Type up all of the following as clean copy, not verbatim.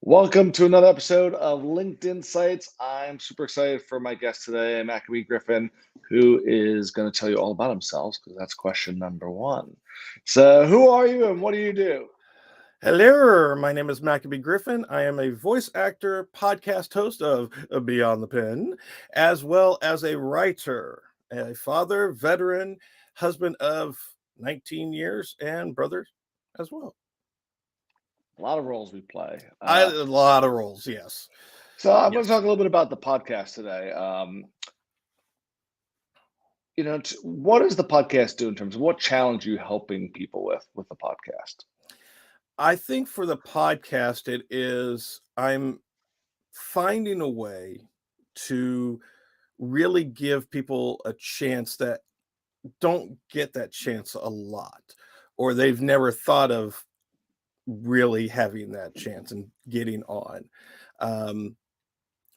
Welcome to another episode of LinkedIn Sites. I'm super excited for my guest today, Maccabee Griffin, who is going to tell you all about himself because that's question number one. So, who are you and what do you do? Hello, my name is Maccabee Griffin. I am a voice actor, podcast host of Beyond the Pen, as well as a writer, a father, veteran, husband of 19 years, and brother as well. A lot of roles we play. A lot of roles, yes. So, I'm going to Yes. talk a little bit about the podcast today. What does the podcast do in terms of what challenge are you helping people with the podcast? I think for the podcast, I'm finding a way to really give people a chance that don't get that chance a lot, or they've never thought of really having that chance and getting on. Um,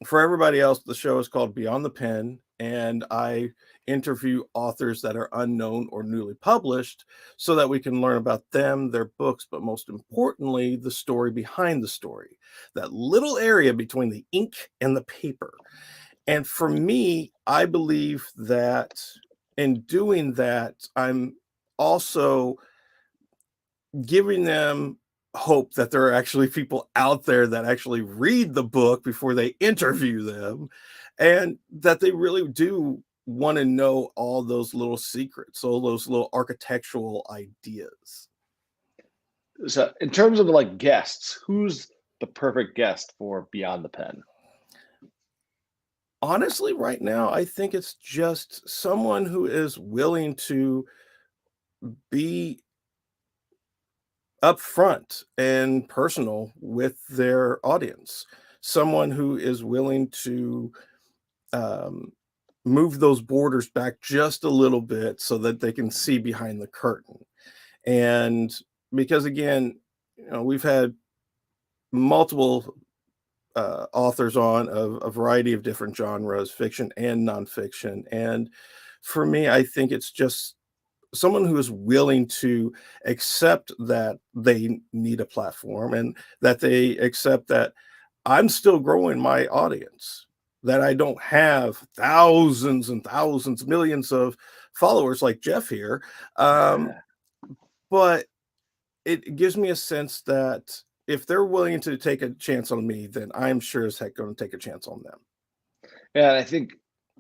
for everybody else, the show is called Beyond the Pen, and I interview authors that are unknown or newly published so that we can learn about them, their books, but most importantly, the story behind the story, that little area between the ink and the paper. And for me, I believe that in doing that, I'm also giving them hope that there are actually people out there that actually read the book before they interview them, and that they really do want to know all those little secrets, all those little architectural ideas. So, in terms of like guests, who's the perfect guest for Beyond the Pen? Honestly, right now, I think it's just someone who is willing to be upfront and personal with their audience, someone who is willing to um, move those borders back just a little bit so that they can see behind the curtain. And because again, we've had multiple authors on of a variety of different genres, fiction and nonfiction. And for me, I think it's just someone who is willing to accept that they need a platform and that they accept that I'm still growing my audience, that I don't have thousands and thousands, millions of followers like Jeff here. Um, but it gives me a sense that if they're willing to take a chance on me, then I'm sure as heck going to take a chance on them. Yeah, and I think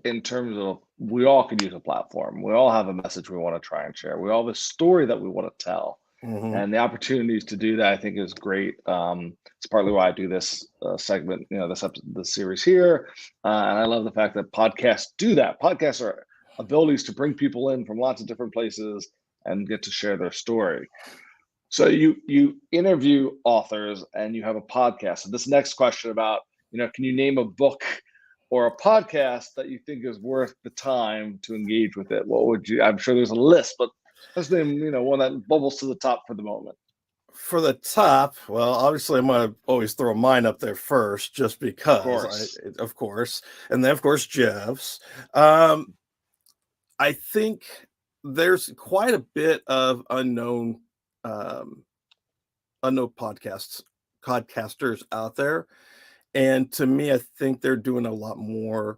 in terms of we all can use a platform. We all have a message we want to try and share. We all have a story that we want to tell. Mm-hmm. And the opportunities to do that, I think, is great. It's partly why I do this segment, this series here, and I love the fact that podcasts do that. Podcasts are abilities to bring people in from lots of different places and get to share their story. So you interview authors and you have a podcast. So this next question about can you name a book or a podcast that you think is worth the time to engage with it? What would you? I'm sure there's a list, but let's name one that bubbles to the top for the moment. For the top, well, obviously, I'm going to always throw mine up there first, just Of because, course. of course, and then of course Jeff's. I think there's quite a bit of um, unknown podcasters out there, and to me, I think they're doing a lot more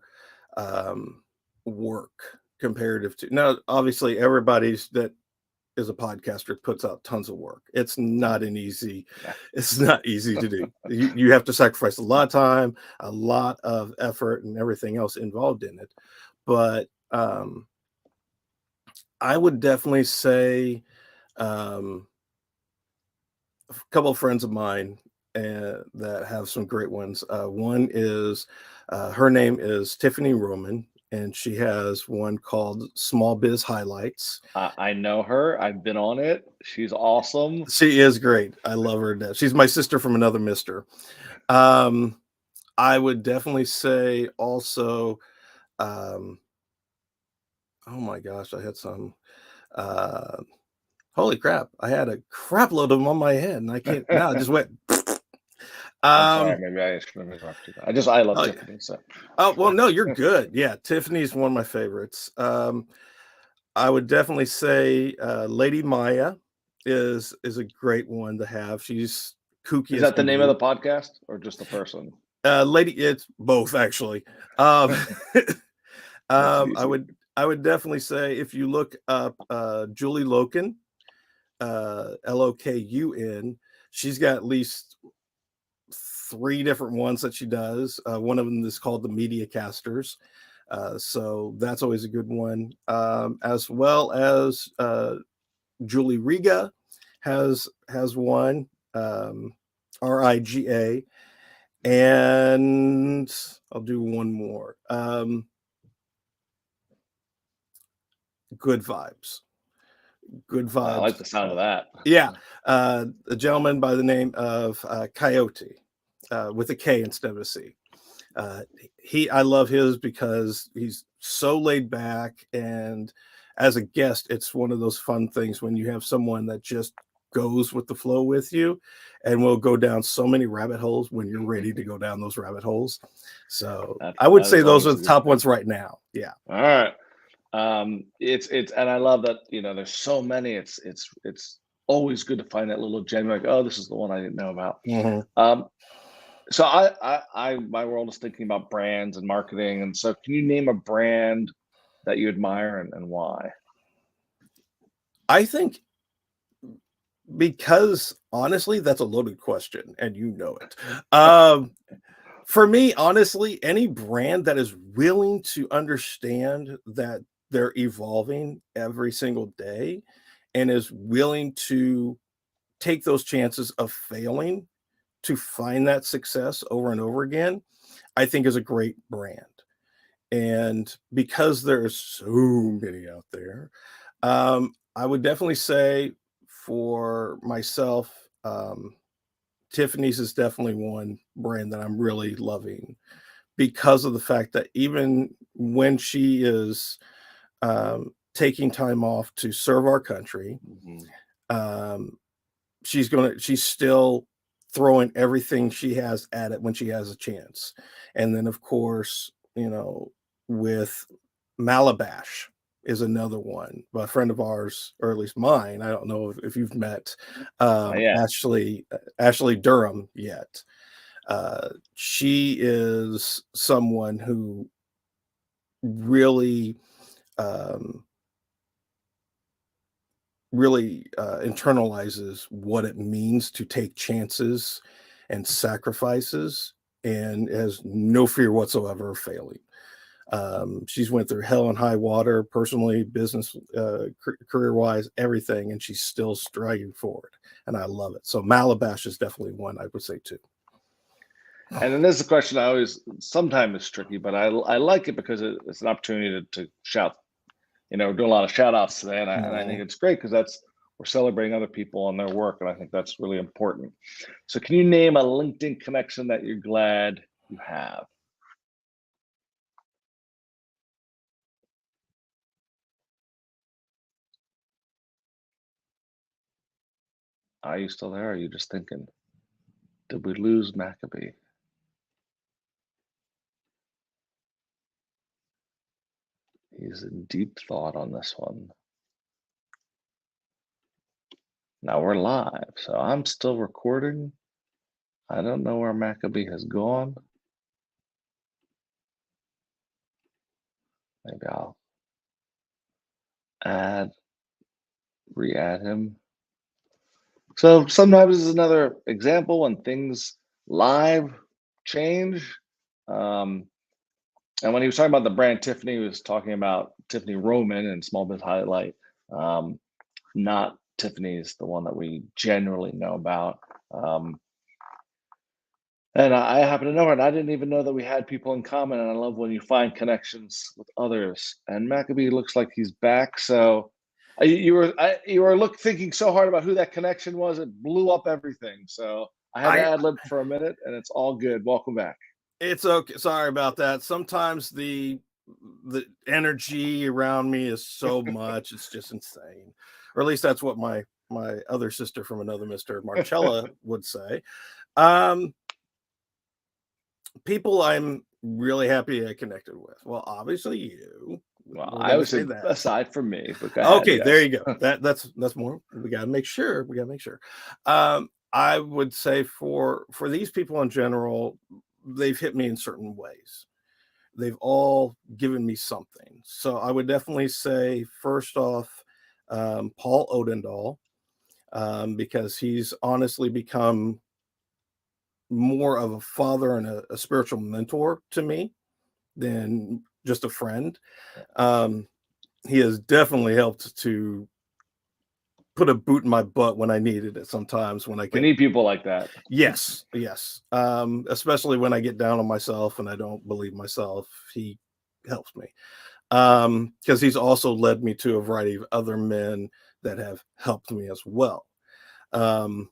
um, work comparative to now. Obviously, everybody's that is a podcaster puts out tons of work. Yeah. It's not easy to do. You have to sacrifice a lot of time, a lot of effort, and everything else involved in it. But I would definitely say um, a couple of friends of mine that have some great ones. One is her name is Tiffany Roman, and she has one called Small Biz Highlights. I know her. I've been on it. She's awesome. She is great. I love her to death. She's my sister from another mister. Um, I would definitely say also, um, oh my gosh, I had some. Uh, Holy crap! I had a crap load of them on my head, and I can't now. I just went. I'm sorry. Um, Maybe I should have interrupted. I love oh, Tiffany. So oh well, no, you're good. Yeah, Tiffany's one of my favorites. I would definitely say Lady Maya is a great one to have. She's kooky Is as that the can name of be. the podcast or just the person? Lady, it's both actually. Um, Makes it I easy. would definitely say if you look up Julie Loken, Lokun, she's got at least 3 different ones that she does. One of them is called the Media Casters. So that's always a good one. As well as Julie Riga has one, Riga, and I'll do one more. Good Vibes. Good I Vibes. like the sound of that. Yeah, a gentleman by the name of Coyote, with a K instead of a C. I love his because he's so laid back, and as a guest, it's one of those fun things when you have someone that just goes with the flow with you, and will go down so many rabbit holes when you're ready to go down those rabbit holes. So I would That say is those always are a the good top thing. ones right now. Yeah. All right. It's and I love that, there's so many. It's always good to find that little gem, like, oh, this is the one I didn't know about. Mhm. So my world is thinking about brands and marketing. And so can you name a brand that you admire and why? I think because honestly, that's a loaded question, and you know it. For me, honestly, any brand that is willing to understand that they're evolving every single day and is willing to take those chances of failing to find that success over and over again, I think is a great brand. And because there's so many out there, I would definitely say for myself, Tiffany's is definitely one brand that I'm really loving because of the fact that even when she is taking time off to serve our country, Mhm. um, she's still throwing everything she has at it when she has a chance. And then of course, with Malabash is another one. A friend of ours, or at least mine, I don't know if you've met Yeah. Ashley Durham yet. She is someone who really um, internalizes what it means to take chances and sacrifices, and has no fear whatsoever of failing. She's went through hell and high water, personally, business, career wise, everything, and she's still striding forward. And I love it. So Malabash is definitely one I would say too. And then there's a question I always sometimes is tricky, but I like it because it's an opportunity to shout. We're doing a lot of shout outs today, and I think it's great because we're celebrating other people and their work, and I think that's really important. So can you name a LinkedIn connection that you're glad you have? Are you still there? Or are you just thinking, did we lose Maccabee? He's in deep thought on this one. Now we're live, so I'm still recording. I don't know where Maccabee has gone. Maybe I'll re-add him. So sometimes this is another example when things live change. Um, and when he was talking about the brand Tiffany, he was talking about Tiffany Roman and Small Biz Highlight, um, not Tiffany's, the one that we generally know about. And I happen to know her, and I didn't even know that we had people in common. And I love when you find connections with others. And Maccabee looks like he's back. So you were thinking so hard about who that connection was, it blew up everything. So I had to I ad lib for a minute, and it's all good. Welcome back. It's okay. Sorry about that. Sometimes the energy around me is so much, it's just insane. Or at least that's what my other sister from another Mr. Marcella would say. Um, People I'm really happy I connected with. Well, obviously you. Well, We're I gonna always say say that. aside from me, but go ahead. Okay, there Yes. you go. That's more. We gotta make sure. We gotta make sure. I would say for these people in general, they've hit me in certain ways. They've all given me something. So I would definitely say, first off, Paul Odendahl, because he's honestly become more of a father and a spiritual mentor to me than just a friend. He has definitely helped to put a boot in my butt when I needed it sometimes when I We get need people like that. yes, yes. Especially when I get down on myself and I don't believe myself, he helps me. Because he's also led me to a variety of other men that have helped me as well. Um,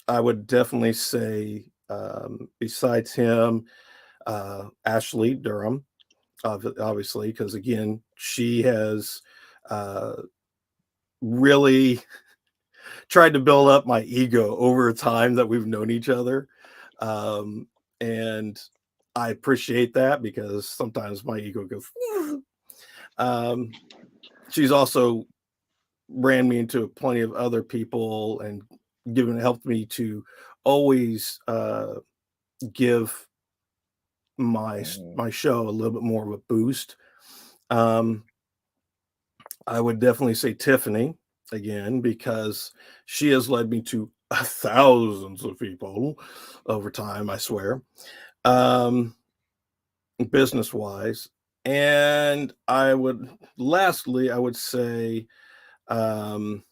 I would definitely say, besides him, Ashley Durham, obviously, because again, she has uh, really tried to build up my ego over time that we've known each other. And I appreciate that because sometimes my ego goes. She's also ran me into plenty of other people and helped me to always give my show a little bit more of a boost. Um, I would definitely say Tiffany again because she has led me to thousands of people over time, I swear, business wise. And lastly, I would say, um,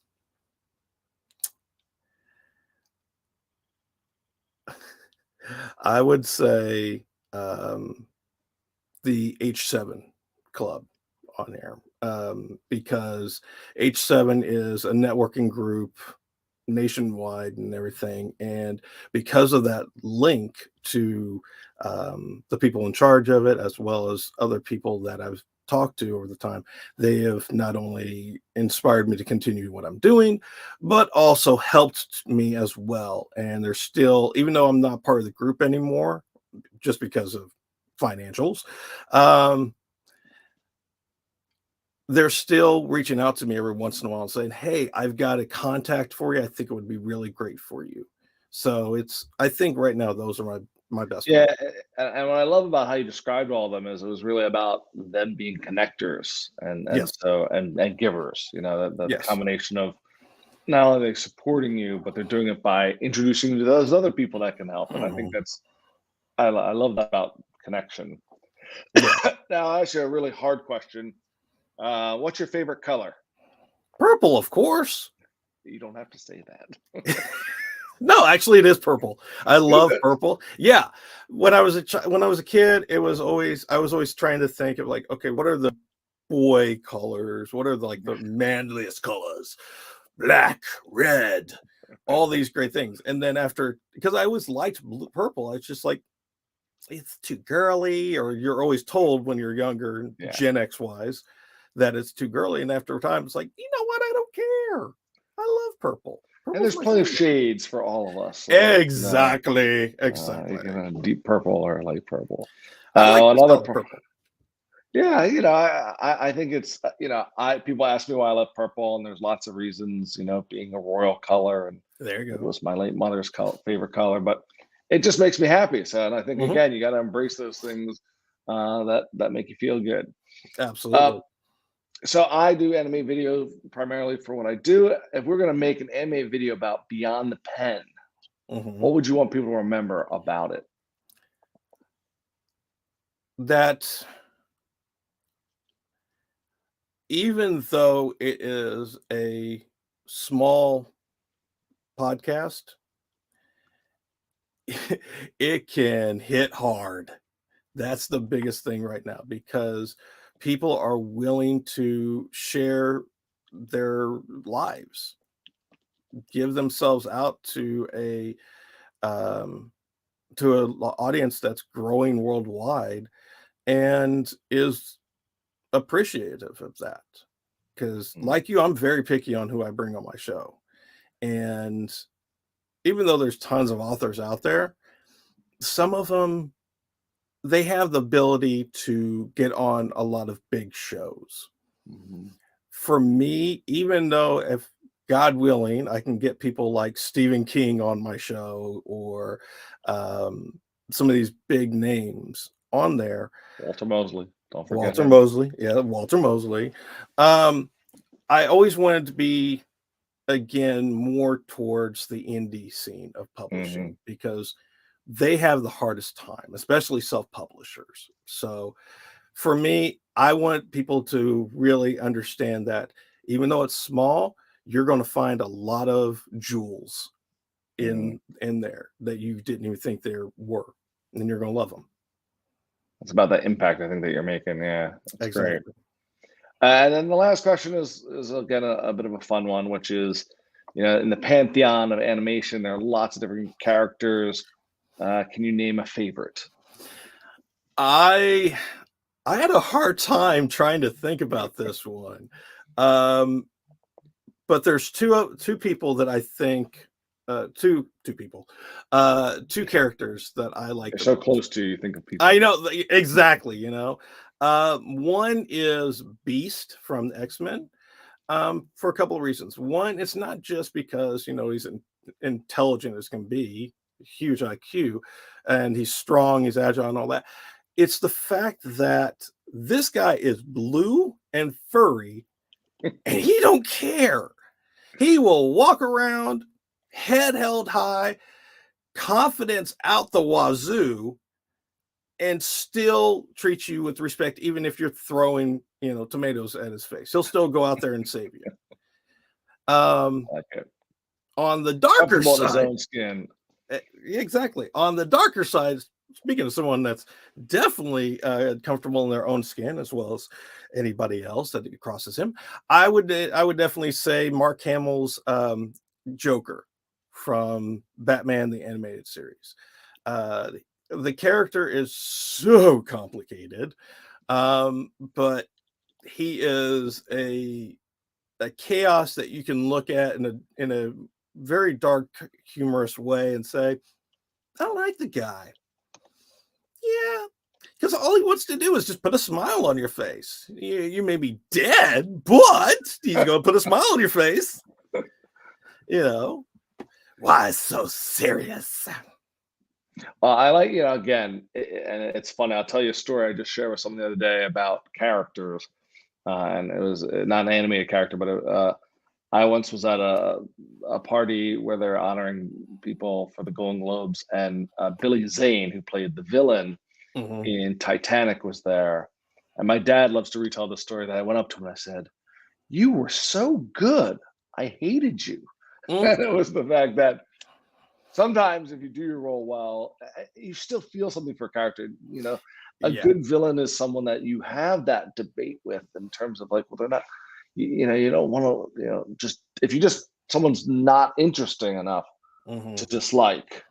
I would say the H7 Club on air, because H7 is a networking group nationwide and everything. And because of that link to the people in charge of it, as well as other people that I've talked to over the time, they have not only inspired me to continue what I'm doing, but also helped me as well. And they're still, even though I'm not part of the group anymore, just because of financials, um, they're still reaching out to me every once in a while and saying, "Hey, I've got a contact for you. I think it would be really great for you." So I think right now those are my best Yeah, ones. and what I love about how you described all of them is it was really about them being connectors and Yes, so and givers. You know, the yes, combination of not only they supporting you, but they're doing it by introducing you to those other people that can help. And I think mhm, that's I love that about connection. yeah. Now, actually, a really hard question. What's your favorite color? Purple, of course. You don't have to say that. No, actually, it is purple. I love purple. Yeah, when I was a kid, I was always trying to think of like, okay, what are the boy colors? What are like the manliest colors? Black, red, all these great things. And then after, because I always liked purple, it's just like it's too girly, or you're always told when you're younger, Yeah. Gen X wise, that it's too girly. And after a time, it's like, you know what? I don't care. I love purple. And Purple's there's my plenty of favorite. shades for all of us. So, Exactly. you Exactly. get a deep purple or a light purple. I like the Another, solid purple. yeah, I think it's, I people ask me why I love purple, and there's lots of reasons. Being a royal color, and There you it go. was my late mother's favorite color, but it just makes me happy. So, and I think Mhm. again, you got to embrace those things that make you feel good. Uh, Absolutely. so I do anime video primarily for what I do. If we're gonna make an anime video about Beyond the Pen, Mhm. what would you want people to remember about it? That even though it is a small podcast, it can hit hard. That's the biggest thing right now because people are willing to share their lives, give themselves out um, to an audience that's growing worldwide and is appreciative of that. Because, Mm, like you, I'm very picky on who I bring on my show. And even though there's tons of authors out there, some of them they have the ability to get on a lot of big shows. mhm. For me, even though if God willing, I can get people like Stephen King on my show, or some of these big names on there. Walter Mosley. Don't forget Walter him. Mosley. Yeah, Walter Mosley. I always wanted to be, again, more towards the indie scene of publishing, because they have the hardest time, especially self-publishers. So for me, I want people to really understand that even though it's small, you're going to find a lot of jewels in there that you didn't even think there were, and you're going to love them. It's about that impact, I think, that you're making. Yeah, that's great. Exactly. And then the last question is again a bit of a fun one, which is, in the pantheon of animation, there are lots of different characters. Can you name a favorite? I had a hard time trying to think about this one. But there's two people that I think, two people, two characters that I like You're the so most. close to you think of people. I know, exactly. One is Beast from the X-Men, for a couple of reasons. One, it's not just because he's intelligent as can be, huge IQ, and he's strong, he's agile, and all that. It's the fact that this guy is blue and furry, and he don't care. He will walk around, head held high, confidence out the wazoo, and still treat you with respect, even if you're throwing, tomatoes at his face. He'll still go out there and save you. I like it. On the darker Comfortable in his side, own skin. exactly. On the darker side, speaking of someone that's definitely comfortable in their own skin as well as anybody else that crosses him, I would definitely say Mark Hamill's Joker from Batman the Animated Series. The character is so complicated, but he is a chaos that you can look at in a very dark, humorous way and say, I like the guy. Yeah, because all he wants to do is just put a smile on your face. You may be dead, but he's going to put a smile on your face. Why so serious? Well, I like, again, and it's funny. I'll tell you a story I just shared with someone the other day about characters. And it was not an animated character, but I once was at a party where they're honoring people for the Golden Globes, and Billy Zane, who played the villain in Titanic, was there. And my dad loves to retell the story that I went up to him and I said, "You were so good. I hated you." And it was the fact that sometimes if you do your role well, you still feel something for a character. A good villain is someone that you have that debate with in terms of like, well, they're not, you don't want to, just if someone's not interesting enough to dislike,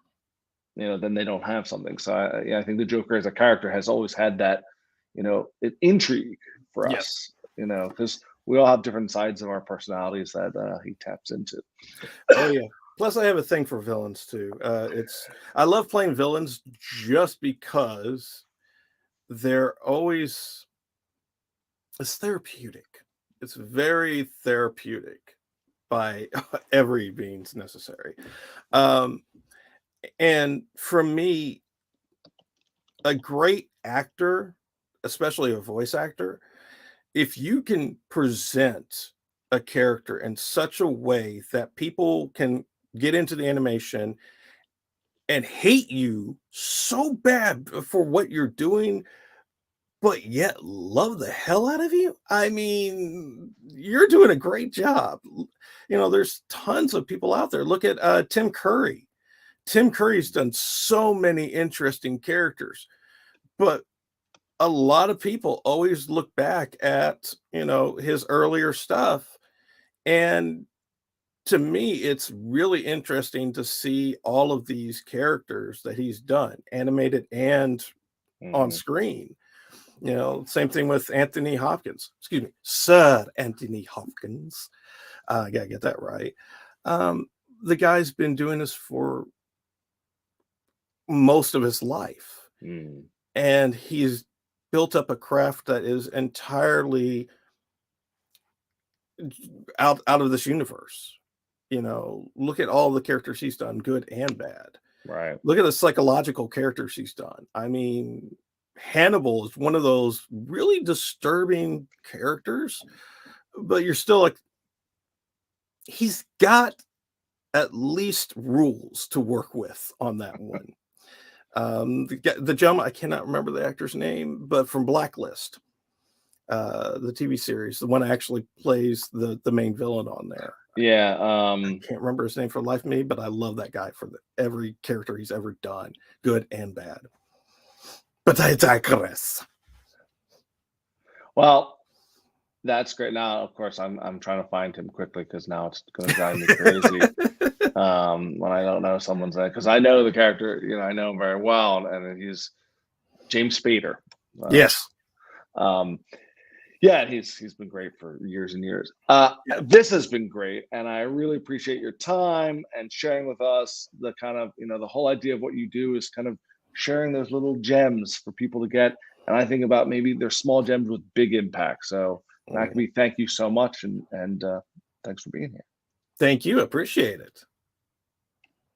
then they don't have something. So I think the Joker as a character has always had that, intrigue for us, because we all have different sides of our personalities that he taps into. Oh yeah. Plus, I have a thing for villains too. I love playing villains just because they're always, it's therapeutic. It's very therapeutic by every means necessary. And for me, a great actor, especially a voice actor, if you can present a character in such a way that people can get into the animation and hate you so bad for what you're doing, but yet love the hell out of you, I mean, you're doing a great job. There's tons of people out there. Look at Tim Curry. Tim Curry's done so many interesting characters, but a lot of people always look back at, his earlier stuff. And to me, it's really interesting to see all of these characters that he's done, animated and on screen. Same thing with Anthony Hopkins. Excuse me, Sir Anthony Hopkins. I gotta get that right. The guy's been doing this for most of his life, and he's built up a craft that is entirely out of this universe. look at all the characters he's done, good and bad. Right. Look at the psychological characters he's done. I mean, Hannibal is one of those really disturbing characters, but you're still like, he's got at least rules to work with on that one. The gentleman, I cannot remember the actor's name, but from Blacklist, the TV series, the one that actually plays the main villain on there. Yeah. I can't remember his name for the life of me, but I love that guy for every character he's ever done, good and bad. But I digress. Well, that's great. Now, of course, I'm trying to find him quickly because now it's going to drive me crazy when I don't know someone's name, because I know the character. I know him very well, and he's James Spader. Yes. Yeah, he's been great for years and years. This has been great, and I really appreciate your time and sharing with us the kind of, the whole idea of what you do is kind of sharing those little gems for people to get. And I think about maybe they're small gems with big impact. So Maccabee, thank you so much, and thanks for being here. Thank you. Appreciate it.